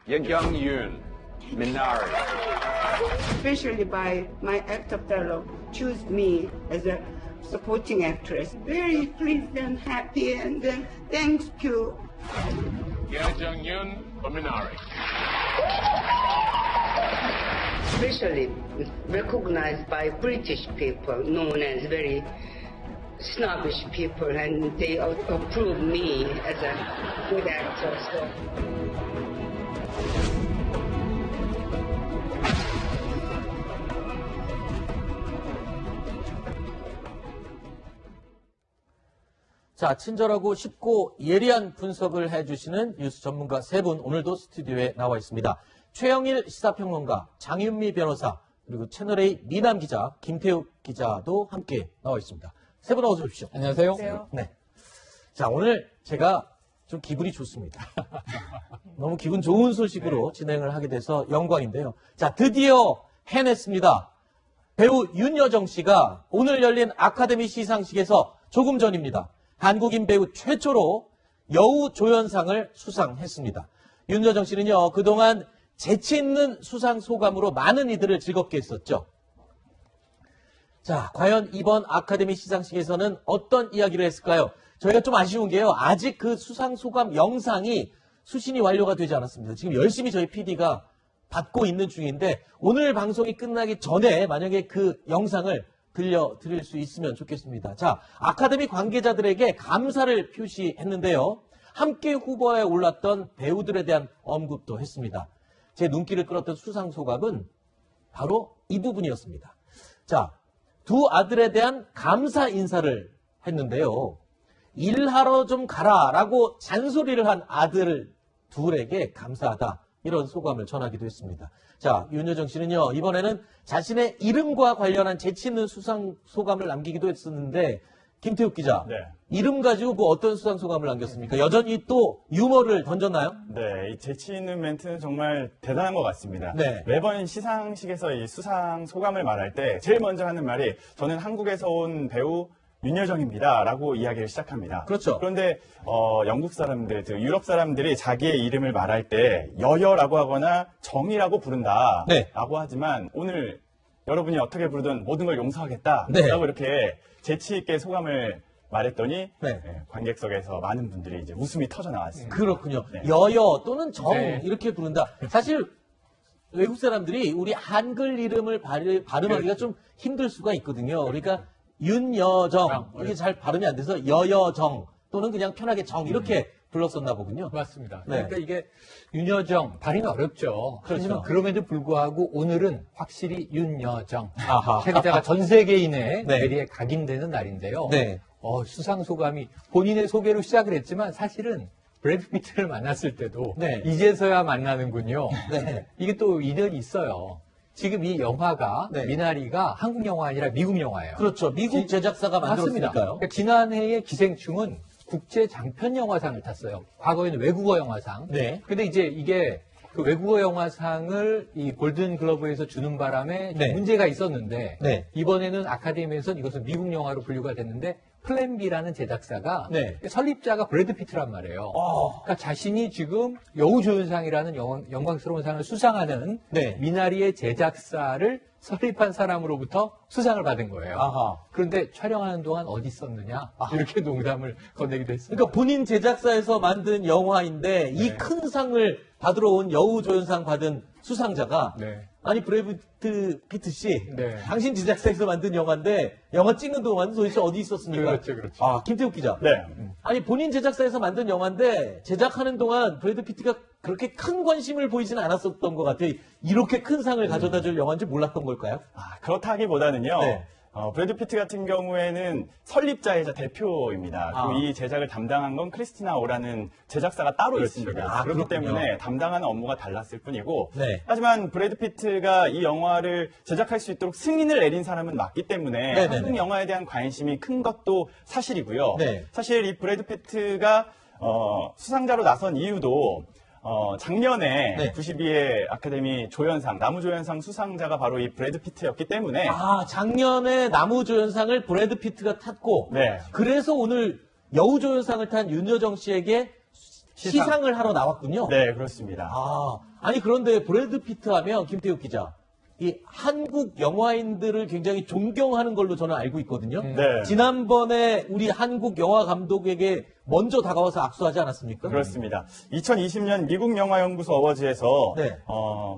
Yegang-Yoon, Minari. Especially by my actor fellow choose me as a supporting actress. Very pleased and happy, and thank you. Yegang-Yoon, Minari. Especially recognized by British people, known as very snobbish people, and they approve me as a good actor. So. 자, 친절하고 쉽고 예리한 분석을 해주시는 뉴스 전문가 세 분 오늘도 스튜디오에 나와 있습니다. 최영일 시사평론가, 장윤미 변호사, 그리고 채널A 미남 기자, 김태욱 기자도 함께 나와 있습니다. 세 분 어서 오십시오. 안녕하세요. 네. 자, 오늘 제가 좀 기분이 좋습니다. 너무 기분 좋은 소식으로 진행을 하게 돼서 영광인데요. 자, 드디어 해냈습니다. 배우 윤여정 씨가 오늘 열린 아카데미 시상식에서 조금 전입니다. 한국인 배우 최초로 여우 조연상을 수상했습니다. 윤여정 씨는요, 그동안 재치 있는 수상 소감으로 많은 이들을 즐겁게 했었죠. 자, 과연 이번 아카데미 시상식에서는 어떤 이야기를 했을까요? 저희가 좀 아쉬운 게요, 아직 그 수상 소감 영상이 수신이 완료가 되지 않았습니다. 지금 열심히 저희 PD가 받고 있는 중인데 오늘 방송이 끝나기 전에 만약에 그 영상을 들려드릴 수 있으면 좋겠습니다. 자, 아카데미 관계자들에게 감사를 표시했는데요. 함께 후보에 올랐던 배우들에 대한 언급도 했습니다. 제 눈길을 끌었던 수상 소감은 바로 이 부분이었습니다. 자, 두 아들에 대한 감사 인사를 했는데요. 일하러 좀 가라라고 잔소리를 한 아들 둘에게 감사하다. 이런 소감을 전하기도 했습니다. 자, 윤여정 씨는요, 이번에는 자신의 이름과 관련한 재치 있는 수상 소감을 남기기도 했었는데, 김태욱 기자, 네. 이름 가지고 뭐 어떤 수상 소감을 남겼습니까? 여전히 또 유머를 던졌나요? 네, 이 재치 있는 멘트는 정말 대단한 것 같습니다. 네. 매번 시상식에서 이 수상 소감을 말할 때 제일 먼저 하는 말이 저는 한국에서 온 배우 윤여정입니다. 라고 이야기를 시작합니다. 그렇죠. 그런데 영국 사람들, 유럽 사람들이 자기의 이름을 말할 때 여여라고 하거나 정이라고 부른다. 네. 라고 하지만 오늘 여러분이 어떻게 부르든 모든 걸 용서하겠다. 네. 라고 이렇게 재치 있게 소감을 말했더니 네. 관객석에서 많은 분들이 이제 웃음이 터져 나왔습니다. 그렇군요. 네. 여여 또는 정 네. 이렇게 부른다. 사실 외국 사람들이 우리 한글 이름을 발음하기가 좀 힘들 수가 있거든요. 그러니까 윤여정 이게 잘 발음이 안 돼서 여여정 또는 그냥 편하게 정 이렇게 불렀었나 보군요. 맞습니다. 네. 그러니까 이게 윤여정 발음이 어렵죠. 그렇죠. 하지만 그럼에도 불구하고 오늘은 확실히 윤여정 아하. 최기자가 전 세계인의 네. 뇌리에 각인되는 날인데요. 네. 수상 소감이 본인의 소개로 시작을 했지만 사실은 브래드 피트를 만났을 때도 네. 이제서야 만나는군요. 네. 이게 또 인연이 있어요. 지금 이 영화가 네. 미나리가 한국 영화 아니라 미국 영화예요. 그렇죠. 미국 제작사가 맞습니다. 만들었으니까요. 그러니까 지난해의 기생충은 국제 장편 영화상을 탔어요. 과거에는 외국어 영화상. 네. 근데 이제 이게 그 외국어 영화상을 이 골든 글러브에서 주는 바람에 네. 문제가 있었는데 네. 이번에는 아카데미에서는 이것은 미국 영화로 분류가 됐는데 플랜 B라는 제작사가 네. 설립자가 브래드 피트란 말이에요. 그러니까 자신이 지금 여우조연상이라는 영광스러운 상을 수상하는 네. 미나리의 제작사를 설립한 사람으로부터 수상을 받은 거예요. 아하. 그런데 촬영하는 동안 어디 있었느냐 이렇게 농담을 건네기도 했습니다. 그러니까 본인 제작사에서 만든 영화인데 이 네. 큰 상을 받으러 온 여우조연상 받은 수상자가 네. 아니 브래드 피트 씨, 네. 당신 제작사에서 만든 영화인데 영화 찍는 동안 도대체 어디 있었습니까? 그렇죠, 그렇죠. 아, 김태욱 기자. 네. 아니 본인 제작사에서 만든 영화인데 제작하는 동안 브래드 피트가 그렇게 큰 관심을 보이지는 않았었던 것 같아요. 이렇게 큰 상을 가져다줄 영화인지 몰랐던 걸까요? 그렇다기보다는요. 네. 브래드 피트 같은 경우에는 설립자이자 대표입니다. 아. 그리고 이 제작을 담당한 건 크리스티나 오라는 제작사가 따로 그렇죠, 있습니다. 그렇죠. 아, 그렇기 그렇군요. 때문에 담당하는 업무가 달랐을 뿐이고 네. 하지만 브래드 피트가 이 영화를 제작할 수 있도록 승인을 내린 사람은 맞기 때문에 네네네. 한국 영화에 대한 관심이 큰 것도 사실이고요. 네. 사실 이 브래드 피트가 수상자로 나선 이유도 작년에 네. 92회 아카데미 조연상, 나무조연상 수상자가 바로 이 브래드 피트였기 때문에 아, 작년에 나무조연상을 브래드 피트가 탔고 네. 그래서 오늘 여우조연상을 탄 윤여정 씨에게 시상을 하러 나왔군요. 네, 그렇습니다. 아니 그런데 브래드 피트 하면 김태욱 기자, 이 한국 영화인들을 굉장히 존경하는 걸로 저는 알고 있거든요. 네. 지난번에 우리 한국 영화 감독에게 먼저 다가와서 악수하지 않았습니까? 그렇습니다. 2020년 미국 영화연구소 어워즈에서 네.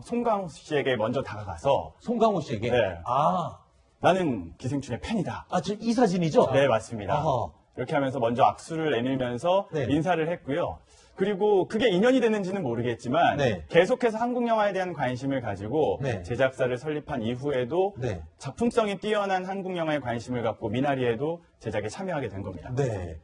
송강호 씨에게 먼저 다가가서 송강호 씨에게. 네. 아, 나는 기생충의 팬이다. 지금 이 사진이죠? 네, 맞습니다. 아하. 이렇게 하면서 먼저 악수를 내밀면서 네. 인사를 했고요. 그리고 그게 인연이 됐는지는 모르겠지만 네. 계속해서 한국 영화에 대한 관심을 가지고 네. 제작사를 설립한 이후에도 네. 작품성이 뛰어난 한국 영화에 관심을 갖고 미나리에도 제작에 참여하게 된 겁니다. 네.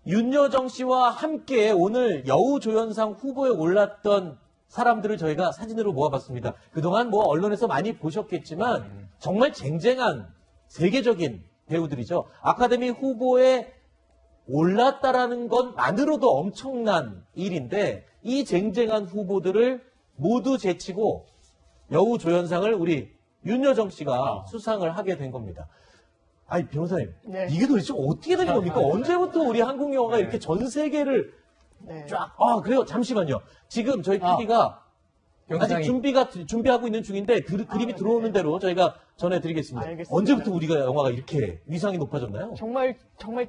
윤여정 씨와 함께 오늘 여우조연상 후보에 올랐던 사람들을 저희가 사진으로 모아봤습니다. 그동안 뭐 언론에서 많이 보셨겠지만 정말 쟁쟁한 세계적인 배우들이죠. 아카데미 후보에 올랐다라는 것만으로도 엄청난 일인데 이 쟁쟁한 후보들을 모두 제치고 여우조연상을 우리 윤여정 씨가 수상을 하게 된 겁니다. 아니 변호사님, 네. 이게 도대체 어떻게 된 겁니까? 언제부터 우리 한국 영화가 이렇게 전 세계를 네. 쫙? 그래요. 잠시만요. 지금 저희 PD가 아직 영상이 준비하고 있는 중인데 그림이 들어오는 대로 저희가 전해드리겠습니다. 알겠습니다. 언제부터 우리가 영화가 이렇게 위상이 높아졌나요? 정말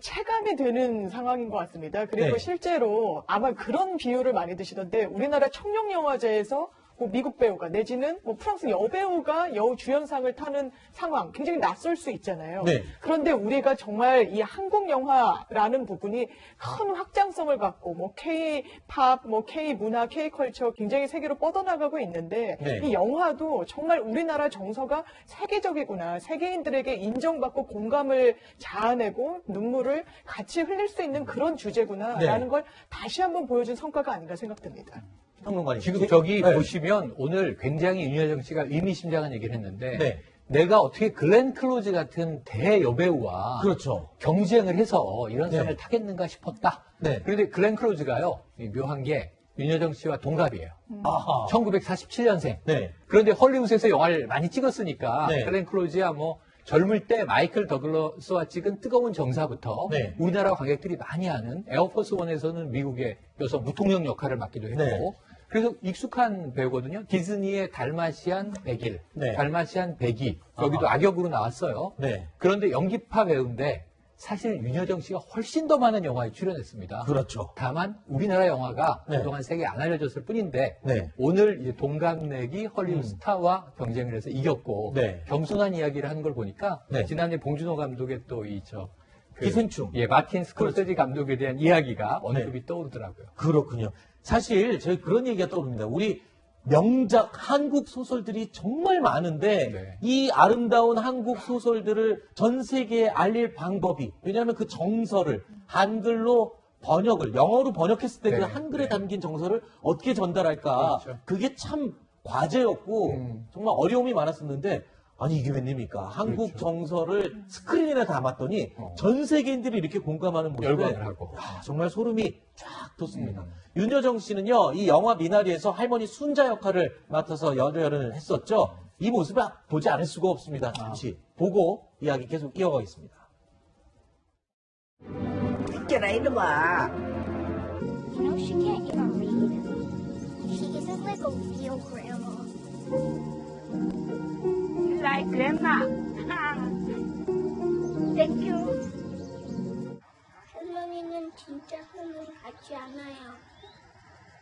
체감이 되는 상황인 것 같습니다. 그리고 네. 실제로 아마 그런 비유를 많이 드시던데 우리나라 청룡영화제에서 뭐 미국 배우가 내지는 뭐 프랑스 여배우가 여우 주연상을 타는 상황 굉장히 낯설 수 있잖아요. 네. 그런데 우리가 정말 이 한국 영화라는 부분이 큰 확장성을 갖고 뭐 K-팝, 뭐 K-문화, K-컬처 굉장히 세계로 뻗어나가고 있는데 네. 이 영화도 정말 우리나라 정서가 세계적이구나. 세계인들에게 인정받고 공감을 자아내고 눈물을 같이 흘릴 수 있는 그런 주제구나라는 네. 걸 다시 한번 보여준 성과가 아닌가 생각됩니다. 평론가님. 지금 저기 네. 보시면 오늘 굉장히 윤여정 씨가 의미심장한 얘기를 했는데 네. 내가 어떻게 글렌 클로즈 같은 대여배우와 그렇죠. 경쟁을 해서 이런 네. 상을 타겠는가 싶었다. 네. 그런데 글렌 클로즈가요. 이 묘한 게 윤여정 씨와 동갑이에요. 아하. 1947년생. 네. 그런데 헐리우드에서 영화를 많이 찍었으니까 네. 글렌 클로즈야 뭐 젊을 때 마이클 더글러스와 찍은 뜨거운 정사부터 네. 우리나라 관객들이 많이 아는 에어포스 원에서는 미국의 여성 무통령 역할을 맡기도 했고 네. 그래서 익숙한 배우거든요. 디즈니의 달마시안 100일, 네. 달마시안 102 여기도 악역으로 나왔어요. 네. 그런데 연기파 배우인데 사실 윤여정 씨가 훨씬 더 많은 영화에 출연했습니다. 그렇죠. 다만 우리나라 영화가 네. 그동안 세계에 안 알려졌을 뿐인데 네. 오늘 이제 동갑내기 헐리우드 스타와 경쟁을 해서 이겼고 네. 겸손한 이야기를 하는 걸 보니까 네. 지난해 봉준호 감독의 또 기생충. 예, 마틴 스콜세지 감독에 대한 이야기가 언급이 떠오르더라고요. 그렇군요. 사실 저희 그런 얘기가 떠오릅니다. 우리 명작 한국 소설들이 정말 많은데 네. 이 아름다운 한국 소설들을 전 세계에 알릴 방법이, 왜냐하면 그 정서를 한글로 번역을, 영어로 번역했을 때 그 네. 한글에 네. 담긴 정서를 어떻게 전달할까. 그렇죠. 그게 참 과제였고 정말 어려움이 많았었는데 아니 이게 웬일입니까? 한국 그렇죠. 정서를 스크린에 담았더니 전 세계인들이 이렇게 공감하는 모습에 열광을 하고. 야, 정말 소름이 쫙 돋습니다. 윤여정 씨는요, 이 영화 미나리에서 할머니 순자 역할을 맡아서 여주연을 했었죠. 이 모습을 보지 않을 수가 없습니다. 잠시 보고 이야기 계속 이어가겠습니다. You know, she can't even read. She isn't like a real grandma. Like grandma. Thank you. 할머니는 진짜 손을 같지 않아요.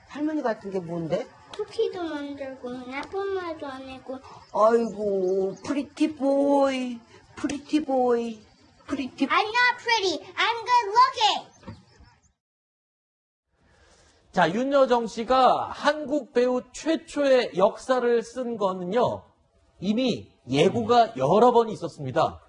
할머니 같은 게 뭔데? 쿠키도 만들고 나쁜 말도 안 하고 아이고, 프리티 보이, 프리티 보이, 프리티. I'm not pretty. I'm good looking. 자, 윤여정 씨가 한국 배우 최초의 역사를 쓴 거는요, 이미 예고가 여러 번 있었습니다.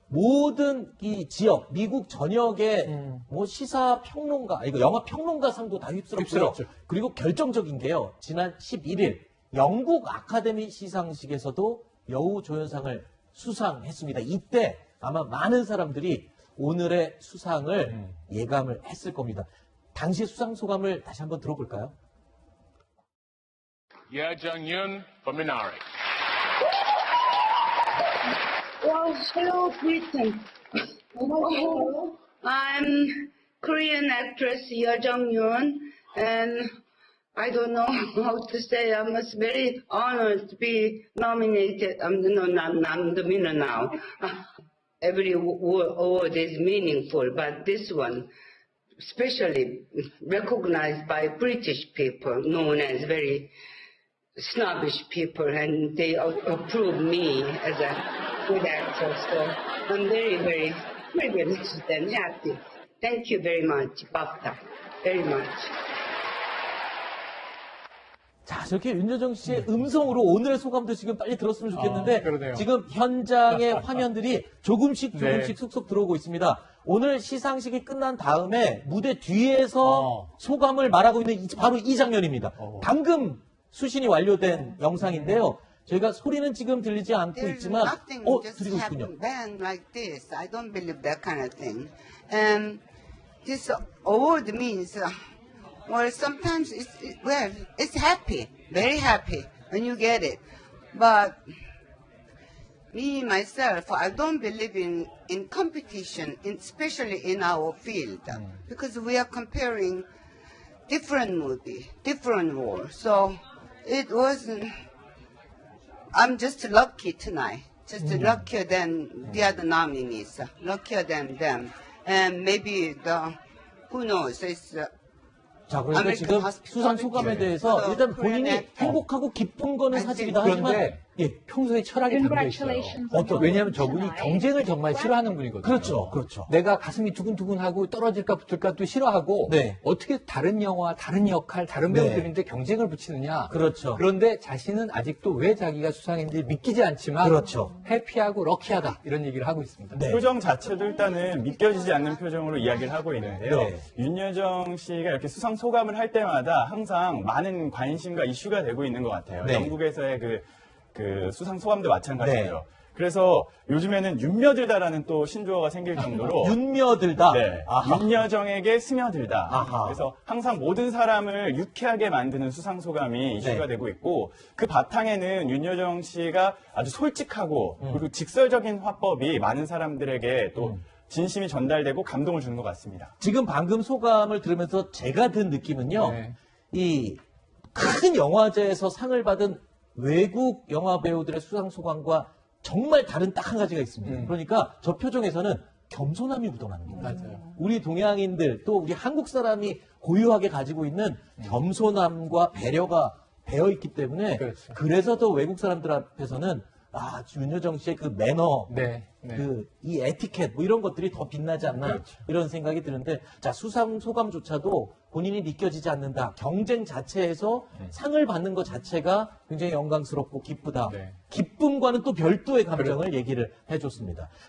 모든 이 지역, 미국 전역에 뭐 시사 평론가, 이거 영화 평론가상도 다 휩쓸었고요. 휩쓸었죠. 그리고 결정적인 게요, 지난 11일 영국 아카데미 시상식에서도 여우조연상을 수상했습니다. 이때 아마 많은 사람들이 오늘의 수상을 예감을 했을 겁니다. 당시 수상 소감을 다시 한번 들어볼까요? Ye Jung-yoon for Minari. Well, hello, Britain. I'm Korean actress Yeo Jung-yoon, and I don't know how to say. I was very honored to be nominated. No, I'm the winner now. Every award is meaningful, but this one, especially recognized by British people, known as very snobbish people, and they approve me as a good actor. So I'm very, very privileged and happy. Thank you very much, BAFTA. Very much. 자, 저렇게 윤여정 씨의 음성으로 오늘의 소감도 지금 빨리 들었으면 좋겠는데 그러네요. 지금 현장의 화면들이 조금씩 네. 쑥쑥 들어오고 있습니다. 오늘 시상식이 끝난 다음에 무대 뒤에서 소감을 말하고 있는 바로 이 장면입니다. 방금 수신이 완료된 영상인데요. 저희가 소리는 지금 들리지 않고 There's 있지만 nothing just 들리고 있군요. happen bang like this. I don't believe that kind of thing. And this award means, well, sometimes it's happy, very happy when you get it. But me, myself, I don't believe in competition, especially in our field, because we are comparing different movie, different war. So it wasn't. I'm just lucky tonight, just luckier than the other nominees, luckier than them, and maybe who knows? It's 자, 그러니까 아메리칸 지금 hospitality. 수상 소감에 대해서 그래서 일단 본인이 그러네. 행복하고 기쁜 거는 아니, 사실이다 하지만 그런데 예, 평소에 철학이 담겨 있어요. 왜냐하면 저분이 경쟁을 정말 싫어하는 분이거든요. 그렇죠, 그렇죠. 내가 가슴이 두근두근하고 떨어질까 붙을까 도 싫어하고 네. 어떻게 다른 영화, 다른 역할, 다른 네. 배우들인데 경쟁을 붙이느냐. 그렇죠. 그런데 자신은 아직도 왜 자기가 수상했는지 믿기지 않지만 그렇죠. 해피하고 럭키하다 이런 얘기를 하고 있습니다. 네. 표정 자체도 일단은 믿겨지지 않는 표정으로 이야기를 하고 있는데요. 네. 윤여정 씨가 이렇게 수상 소감을 할 때마다 항상 많은 관심과 이슈가 되고 있는 것 같아요. 네. 영국에서의 그 수상 소감도 마찬가지고요. 네. 그래서 요즘에는 윤며들다라는 또 신조어가 생길 정도로 윤며들다. 네, 아하. 윤여정에게 스며들다. 아하. 그래서 항상 모든 사람을 유쾌하게 만드는 수상 소감이 이슈가 네. 되고 있고 그 바탕에는 윤여정 씨가 아주 솔직하고 그리고 직설적인 화법이 많은 사람들에게 또 진심이 전달되고 감동을 주는 것 같습니다. 지금 방금 소감을 들으면서 제가 든 느낌은요. 네. 이 큰 영화제에서 상을 받은 외국 영화 배우들의 수상 소감과 정말 다른 딱 한 가지가 있습니다. 그러니까 저 표정에서는 겸손함이 묻어납니다. 맞아요. 우리 동양인들 또 우리 한국 사람이 고유하게 가지고 있는 겸손함과 배려가 배어 있기 때문에 그렇죠. 그래서 더 외국 사람들 앞에서는 윤여정 씨의 그 매너, 네. 네. 이 에티켓 뭐 이런 것들이 더 빛나지 않나 그렇죠. 이런 생각이 드는데 자 수상 소감조차도 본인이 믿겨지지 않는다. 경쟁 자체에서 상을 받는 것 자체가 굉장히 영광스럽고 기쁘다. 네. 기쁨과는 또 별도의 감정을 얘기를 해줬습니다.